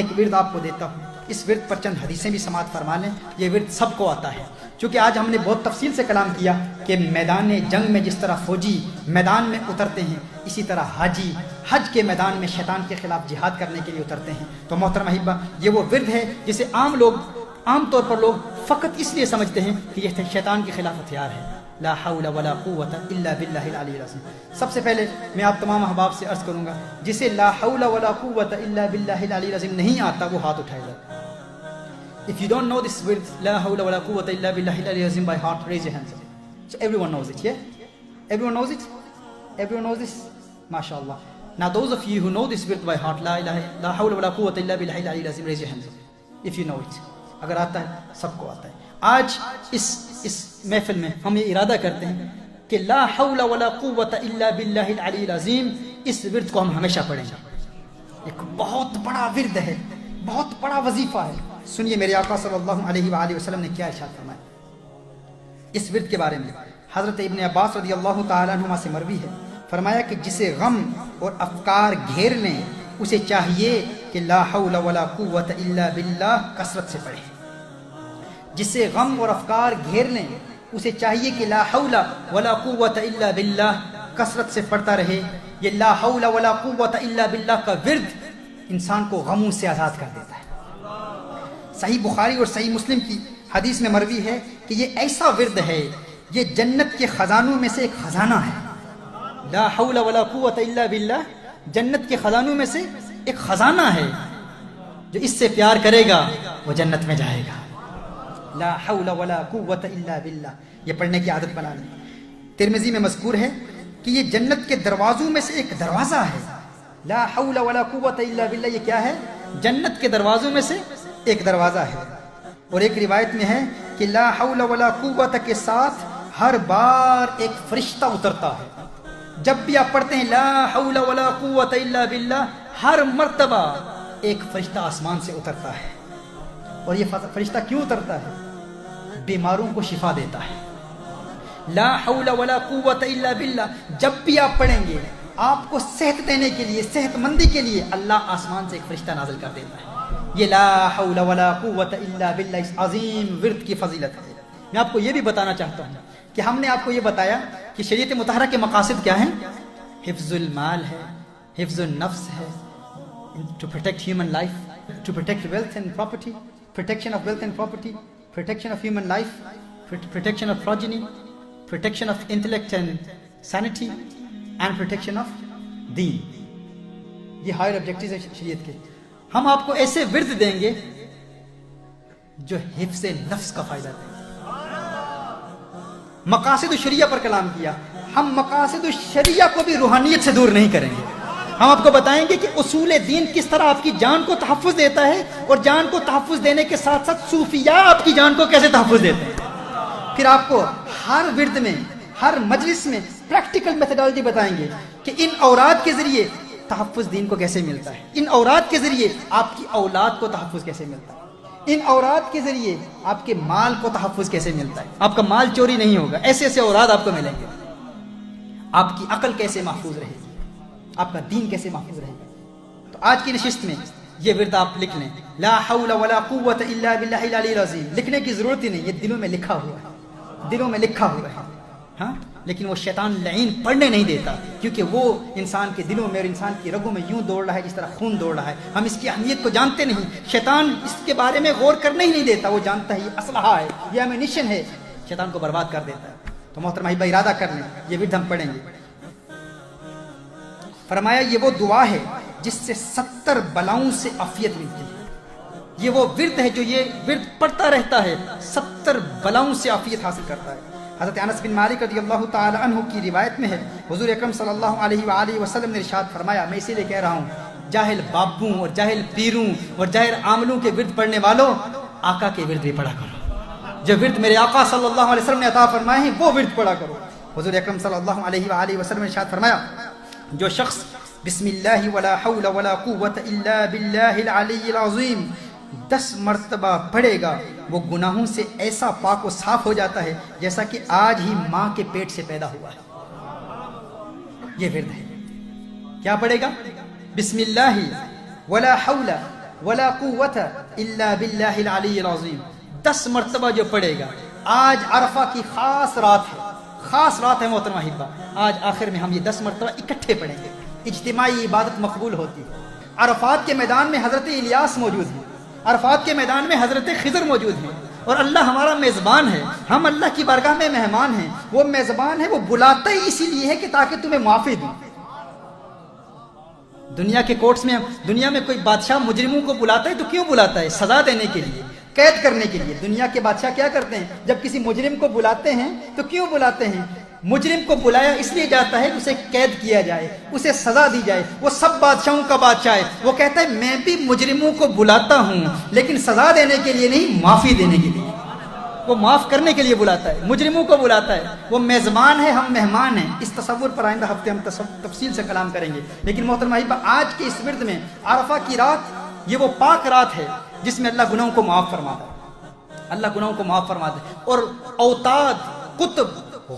ایک ورد آپ کو دیتا ہوں، اس ورد پر چند حدیثیں بھی سماعت فرما لیں۔ یہ ورد سب کو آتا ہے، چونکہ آج ہم نے بہت تفصیل سے کلام کیا کہ میدان جنگ میں جس طرح فوجی میدان میں اترتے ہیں، اسی طرح حاجی حج کے میدان میں شیطان کے خلاف جہاد کرنے کے لیے اترتے ہیں۔ تو محترم احبہ، یہ وہ ورد ہے جسے عام طور پر لوگ فقط اس لیے سمجھتے ہیں کہ یہ شیطان کے خلاف ہتھیار ہے۔ لا حول ولا قوت الا باللہ العلی العظیم۔ سب سے پہلے میں آپ تمام احباب سے عرض کروں گا، جسے لا حول ولا قوت الا باللہ العلی العظیم نہیں آتا وہ ہاتھ اٹھائے گا۔ If you don't know this word, لا حول ولا قوت الا باللہ العلی العظیم by heart, raise your hands up. So everyone knows it, yeah? Everyone knows it? Everyone knows this? MashaAllah. Now those of you who know this word by heart, لا حول ولا قوت الا باللہ العلی العظیم, raise your hands up. If you know it. اگر آتا ہے، سب کو آتا ہے۔ آج اس محفل میں ہم یہ ارادہ کرتے ہیں کہ لا حول ولا قوت الا باللہ العلی العظیم، اس ورد کو ہم ہمیشہ پڑھیں گے۔ ایک بہت بڑا ورد ہے، بہت بڑا وظیفہ ہے۔ سنیے میرے آقا صلی اللہ علیہ وآلہ وسلم نے کیا ارشاد فرمایا اس ورد کے بارے میں۔ حضرت ابن عباس رضی اللہ تعالیٰ عنہما سے مروی ہے، فرمایا کہ جسے غم اور افکار گھیر لیں اسے چاہیے کہ لا حول ولا قوت الا باللہ کثرت سے پڑھے۔ جسے غم اور افکار گھیر لیں اسے چاہیے کہ لا حول ولا قوت الا باللہ کثرت سے پڑھتا رہے۔ یہ لا حول ولا قوت الا باللہ کا ورد انسان کو غموں سے آزاد کر دیتا ہے۔ صحیح بخاری اور صحیح مسلم کی حدیث میں مروی ہے کہ یہ ایسا ورد ہے، یہ جنت کے خزانوں میں سے ایک خزانہ ہے۔ لا حول ولا قوت الا باللہ جنت کے خزانوں میں سے ایک خزانہ ہے، جو اس سے پیار کرے گا وہ جنت میں جائے گا۔ لا حول ولا قوت الا باللہ، یہ پڑھنے کی عادت بنا لیں۔ ترمذی میں مذکور ہے کہ یہ جنت کے دروازوں میں سے ایک دروازہ ہے۔ لا حول ولا قوت الا باللہ یہ کیا ہے؟ جنت کے دروازوں میں سے ایک دروازہ ہے۔ اور ایک روایت میں ہے کہ لا حول ولا قوت کے ساتھ ہر بار ایک فرشتہ اترتا ہے۔ جب بھی آپ پڑھتے ہیں لا حول ولا قوت الا باللہ، ہر مرتبہ ایک فرشتہ آسمان سے اترتا ہے۔ اور یہ فرشتہ کیوں اترتا ہے؟ بیماروں کو شفا دیتا ہے۔ لا حول ولا قوت الا باللہ جب بھی آپ پڑھیں گے، آپ کو صحت دینے کے لیے، صحت مندی کے لیے اللہ آسمان سے ایک فرشتہ نازل کر دیتا ہے۔ یہ لا حول ولا قوت الا باللہ اس عظیم ورد کی فضیلت ہے۔ میں آپ کو یہ بھی بتانا چاہتا ہوں کہ ہم نے آپ کو یہ بتایا کہ شریعت مطہرہ کے مقاصد کیا ہیں؟ حفظ المال ہے، حفظ النفس ہے، to protect human life, to protect wealth and property, protection of wealth and property, protection of human life, protection of progeny, protection of intellect and sanity, and protection of deen۔ یہ ہائر آبجیکٹیوز ہیں شریعت کے۔ ہم آپ کو ایسے ورد دیں گے جو حفظ نفس کا فائدہ دیں گے۔ مقاصد الشریعہ پر کلام کیا، ہم مقاصد الشریعہ کو بھی روحانیت سے دور نہیں کریں گے۔ ہم آپ کو بتائیں گے کہ اصول دین کس طرح آپ کی جان کو تحفظ دیتا ہے، اور جان کو تحفظ دینے کے ساتھ ساتھ صوفیاء آپ کی جان کو کیسے تحفظ دیتے ہیں۔ پھر آپ کو ہر ورد میں، ہر مجلس میں پریکٹیکل میتھڈالوجی بتائیں گے کہ ان اوراد کے ذریعے تحفظ دین کو کیسے ملتا ہے، ان اوراد کے ذریعے آپ کی اولاد کو تحفظ کیسے ملتا ہے، ان اوراد کے ذریعے آپ کے مال کو تحفظ کیسے ملتا ہے، آپ کا مال چوری نہیں ہوگا، ایسے ایسے اوراد آپ کو ملیں گے۔ آپ کی عقل کیسے محفوظ رہے گی، آپ کا دین کیسے محفوظ رہے گا۔ تو آج کی نشست میں یہ ورد آپ لکھ لیں، لا حول ولا قوت الا باللہ العلی العظیم۔ لکھنے کی ضرورت ہی نہیں، یہ دلوں میں لکھا ہوا ہے، دلوں میں لکھا ہوا ہے۔ ہاں، لیکن وہ شیطان لعین پڑھنے نہیں دیتا، کیونکہ وہ انسان کے دلوں میں اور انسان کی رگوں میں یوں دوڑ رہا ہے جس طرح خون دوڑ رہا ہے۔ ہم اس کی اہمیت کو جانتے نہیں، شیطان اس کے بارے میں غور کرنے ہی نہیں دیتا۔ وہ جانتا ہے یہ اسلحہ ہے، یہ ایمونیشن ہے، شیطان کو برباد کر دیتا ہے۔ تو محترم احبہ ارادہ کر لیں، یہ ورد ہم پڑھیں گے۔ فرمایا یہ وہ دعا ہے جس سے 70 بلاؤں سے عافیت ملتی ہے۔ یہ وہ ورد ہے جو یہ ورد پڑھتا رہتا ہے، 70 بلاؤں سے عافیت حاصل کرتا ہے۔ حضرت انس بن مالک رضی اللہ تعالی عنہ کی روایت میں ہے، حضور اکرم صلی اللہ علیہ وآلہ وسلم نے ارشاد فرمایا، میں اسی لیے کہہ رہا ہوں، جاہل بابوں اور جاہل پیروں اور جاہل عاملوں کے ورد پڑھنے والوں، آقا کے ورد بھی پڑھا کرو۔ جو ورد میرے آقا صلی اللہ علیہ وسلم نے عطا فرمائے ہیں وہ ورد پڑھا کرو۔ حضور اکرم صلی اللہ علیہ وآلہ وسلم نے ارشاد فرمایا، جو شخص بسم اللہ ولا حول ولا قوت الا باللہ العلی العظیم 10 مرتبہ پڑھے گا، وہ گناہوں سے ایسا پاک و صاف ہو جاتا ہے جیسا کہ آج ہی ماں کے پیٹ سے پیدا ہوا ہے۔ یہ ورد ہے، کیا پڑھے گا؟ بسم اللہ ولا حول ولا قوت الا باللہ العلی العظیم 10 مرتبہ جو پڑھے گا. آج عرفہ کی خاص رات ہے محترم احبہ. آج آخر میں ہم یہ 10 مرتبہ اکٹھے پڑھیں گے. اجتماعی عبادت مقبول ہوتی ہے. عرفات کے میدان میں حضرت الیاس موجود ہیں, عرفات کے میدان میں حضرت خضر موجود ہیں, اور اللہ ہمارا میزبان ہے. ہم اللہ کی بارگاہ میں مہمان ہیں. وہ میزبان ہے, وہ بلاتا ہی اسی لیے ہے کہ تاکہ تمہیں معافی دوں. دنیا کے کورٹس میں, دنیا میں کوئی بادشاہ مجرموں کو بلاتا ہے تو کیوں بلاتا ہے؟ سزا دینے کے لیے, قید کرنے کے لیے. دنیا کے بادشاہ کیا کرتے ہیں؟ جب کسی مجرم کو بلاتے ہیں تو کیوں بلاتے ہیں؟ مجرم کو بلایا اس لیے جاتا ہے کہ اسے قید کیا جائے, اسے سزا دی جائے. وہ سب بادشاہوں کا بادشاہ ہے. وہ کہتا ہے میں بھی مجرموں کو بلاتا ہوں لیکن سزا دینے کے لیے نہیں, معافی دینے کے لیے. وہ معاف کرنے کے لیے بلاتا ہے, مجرموں کو بلاتا ہے. وہ میزبان ہے, ہم مہمان ہیں. اس تصور پر آئندہ ہفتے ہم تفصیل سے کلام کریں گے. لیکن محترم احبہ, آج کے اس ورد میں عرفہ کی رات یہ وہ پاک رات ہے جس میں اللہ گناہوں کو معاف فرماتا ہے. اللہ گناہوں کو معاف فرماتا ہے. اور اوتاد, قطب,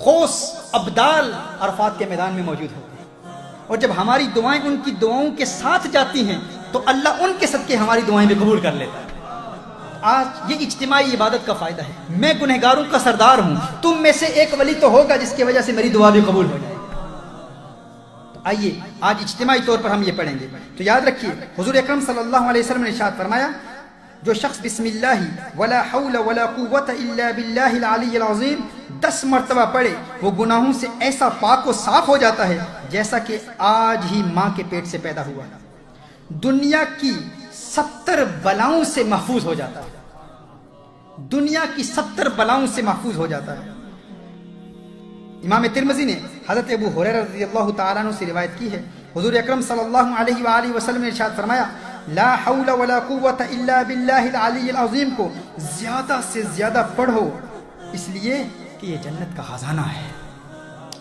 غوث, ابدال عرفات کے میدان میں موجود ہوتے ہیں. اور جب ہماری دعائیں ان کی دعاؤں کے ساتھ جاتی ہیں تو اللہ ان کے صدقے ہماری دعائیں بھی قبول کر لیتا ہے. آج یہ اجتماعی عبادت کا فائدہ ہے. میں گنہگاروں کا سردار ہوں, تم میں سے ایک ولی تو ہوگا جس کی وجہ سے میری دعا بھی قبول ہو جائے. تو آئیے آج اجتماعی طور پر ہم یہ پڑھیں گے. تو یاد رکھیے, حضور اکرم صلی اللہ علیہ وسلم نے ارشاد فرمایا, جو شخص بسم اللہ ولا حول ولا قوت الا باللہ العلی العظیم 10 مرتبہ پڑھے, وہ گناہوں سے ایسا پاک و صاف ہو جاتا ہے جیسا کہ آج ہی ماں کے پیٹ سے پیدا ہوا. دنیا کی 70 بلاؤں سے محفوظ ہو جاتا ہے. دنیا کی 70 بلاؤں سے محفوظ ہو جاتا ہے. امام ترمذی نے حضرت ابو ہریرہ رضی اللہ تعالیٰ عنہ سے روایت کی ہے, حضور اکرم صلی اللہ علیہ وآلہ وسلم نے ارشاد فرمایا, لا حول ولا قوت الا باللہ العلی العظیم کو زیادہ سے زیادہ پڑھو, اس لیے کہ یہ جنت کا خزانہ ہے.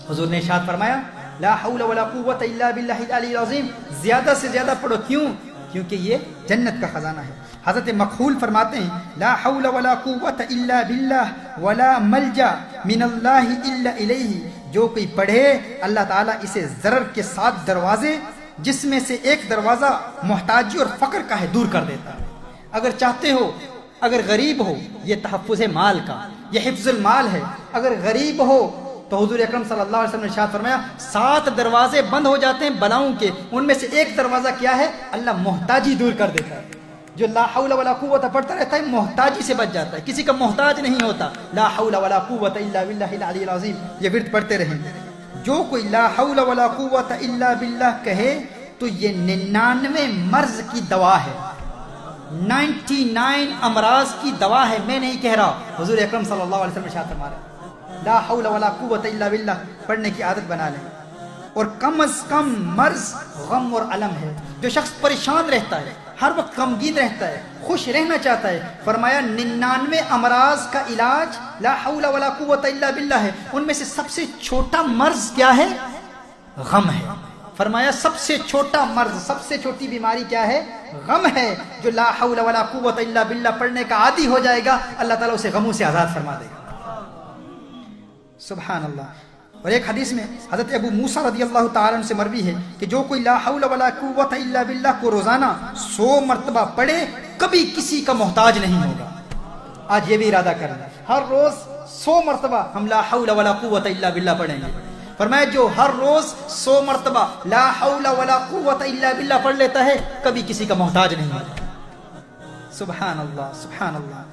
حضور نے ارشاد فرمایا, لا حول ولا قوت الا باللہ العلی العظیم, زیادہ سے زیادہ پڑھو. کیوں؟ کیونکہ یہ جنت کا خزانہ ہے. حضرت مخول فرماتے ہیں, لا حول ولا قوت الا باللہ ولا ملجا من اللہ الا الیہ, جو کوئی پڑھے اللہ تعالیٰ اسے ضرر کے 7 دروازے جس میں سے ایک دروازہ محتاجی اور فقر کا ہے دور کر دیتا ہے. اگر چاہتے ہو, اگر غریب ہو, یہ تحفظ مال کا, یہ حفظ المال ہے. اگر غریب ہو تو حضور اکرم صلی اللہ علیہ وسلم نے ارشاد فرمایا 7 دروازے بند ہو جاتے ہیں بلاؤں کے, ان میں سے ایک دروازہ کیا ہے؟ اللہ محتاجی دور کر دیتا ہے. جو لا حول ولا قوت پڑھتا رہتا ہے محتاجی سے بچ جاتا ہے, کسی کا محتاج نہیں ہوتا. لا حول ولا قوت الا باللہ العلی العظیم یہ ورد پڑھتے رہیں. جو کوئی لا حول ولا قوت الا باللہ کہے تو یہ 99 مرض کی دوا ہے, 99 امراض کی دوا ہے. میں نہیں کہہ رہا, حضور اکرم صلی اللہ علیہ وسلم ارشاد فرما رہے ہیں. لا حول ولا قوت الا باللہ پڑھنے کی عادت بنا لیں. اور کم از کم مرض غم اور الم ہے. جو شخص پریشان رہتا ہے, ہر وقت غمگین رہتا ہے, خوش رہنا چاہتا ہے, فرمایا 99 امراض کا علاج لا حول ولا قوت الا باللہ ہے. ان میں سے سب سے چھوٹا مرض کیا ہے؟ غم ہے. فرمایا سب سے چھوٹا مرض, سب سے چھوٹی بیماری کیا ہے؟ غم ہے. جو لا حول ولا قوت الا باللہ پڑھنے کا عادی ہو جائے گا اللہ تعالیٰ اسے غموں سے آزاد فرما دے گا. سبحان اللہ. اور ایک حدیث میں حضرت ابو موسیٰ رضی اللہ تعالیٰ عنہ سے مروی ہے کہ جو کوئی لا حول ولا قوت الا باللہ کو روزانہ 100 مرتبہ پڑھے کبھی کسی کا محتاج نہیں ہوگا. آج یہ بھی ارادہ کرنا, ہر روز 100 مرتبہ ہم لا حول ولا قوت الا باللہ پڑھیں گے. فرمایا جو ہر روز 100 مرتبہ لا حول ولا قوت الا باللہ پڑھ لیتا ہے کبھی کسی کا محتاج نہیں ہوگا. سبحان اللہ, سبحان اللہ.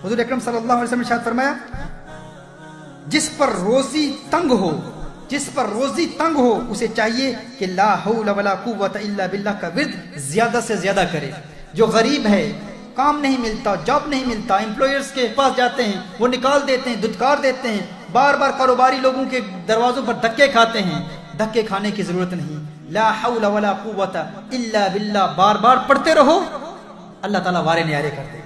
حضور اکرم صلی اللہ علیہ وسلم نے ارشاد فرمایا, جس پر روزی تنگ ہو, جس پر روزی تنگ ہو اسے چاہیے کہ لا حول ولا قوت الا باللہ کا ورد زیادہ سے زیادہ کرے. جو غریب ہے, کام نہیں ملتا, جاب نہیں ملتا, امپلائرز کے پاس جاتے ہیں, وہ نکال دیتے ہیں, دھتکار دیتے ہیں, بار بار کاروباری لوگوں کے دروازوں پر دھکے کھاتے ہیں. دھکے کھانے کی ضرورت نہیں. لا حول ولا قوت الا باللہ بار بار پڑھتے رہو, اللہ تعالیٰ وارے نیارے کر دے گا.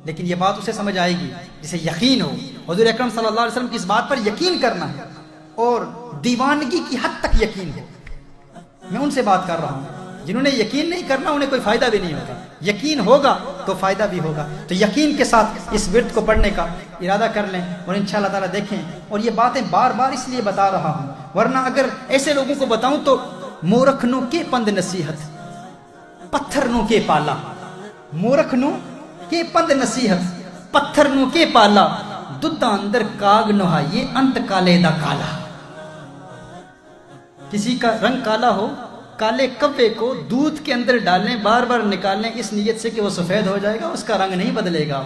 لیکن یہ بات اسے سمجھ آئے گی جسے یقین ہو. حضور اکرم صلی اللہ علیہ وسلم کی اس بات پر یقین کرنا ہے اور دیوانگی کی حد تک یقین ہے. میں ان سے بات کر رہا ہوں جنہوں نے یقین نہیں کرنا, انہیں کوئی فائدہ بھی نہیں ہوگا. یقین ہوگا تو فائدہ بھی ہوگا. تو یقین کے ساتھ اس ورد کو پڑھنے کا ارادہ کر لیں اور انشاءاللہ تعالیٰ دیکھیں. اور یہ باتیں بار بار اس لیے بتا رہا ہوں, ورنہ اگر ایسے لوگوں کو بتاؤں تو مورکھنوں کے پند نصیحت, پتھر نو کے پالا، مورکھ نو کے پند نصیحت، پتھر نو کے پالا، ددھا اندر کاگ نوہا، یہ انت کالے دا کالا۔ کسی کا رنگ کالا ہو، کالے کوے کو دودھ کے اندر ڈالیں، بار بار نکالیں اس نیت سے کہ وہ سفید ہو جائے گا، اس کا رنگ نہیں بدلے گا۔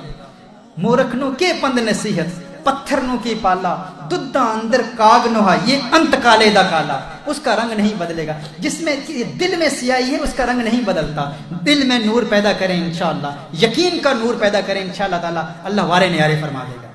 مورکھ نو کے پند نصیحت، پتھر نو کی پالا، ددھا اندر کاگ نوہا، یہ انت کالے دا کالا، اس کا رنگ نہیں بدلے گا۔ جس میں دل میں سیاہی ہے اس کا رنگ نہیں بدلتا۔ دل میں نور پیدا کریں انشاءاللہ، یقین کا نور پیدا کریں انشاءاللہ تعالی، اللہ وارے نیارے فرما دے گا۔